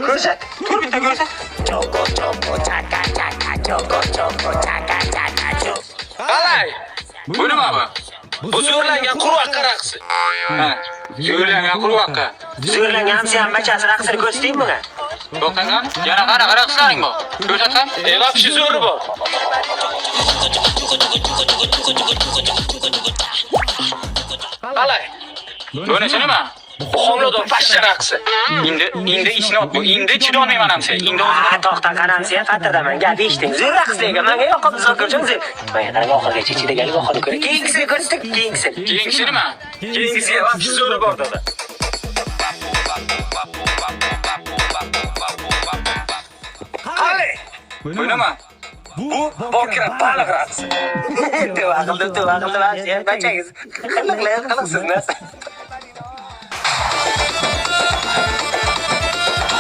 Ko'rsat. Tur bitta ko'rsat. Qalay? Bu nima bu? Bu zo'rlangan qurvaqqa raqsi. Ha, zo'rlangan qurvaqqa. Zo'rlangan hamsham bachasi raqsini ko'rsataymi bunga? To'xtangani? Yana qanaqa raqslaring bor? Ko'rsatgan? Vaqti zo'ri bor. Qalay? Bunisi nima? Homlador pashsha raqsi. Endi ishni bu. Endi chidolmayman hamsa. Endi o'zim to'xta qaramsa, fatadaman. Gap eshiting. Zo'r raqsdagi menga yoqadi zo'rko'chim zo'r. Men yana oxirgacha ichidagiga yoqadi ko'ra. Keyingisini ko'rsatdik, keyingisi. Keyingisi nima? Keyingisi vaqti zo'ri bor dedi. Qalay? Bu nima? Bu bokira baliq raqsi. Tevaqildi, bachangiz. Qiliqsiz narsa.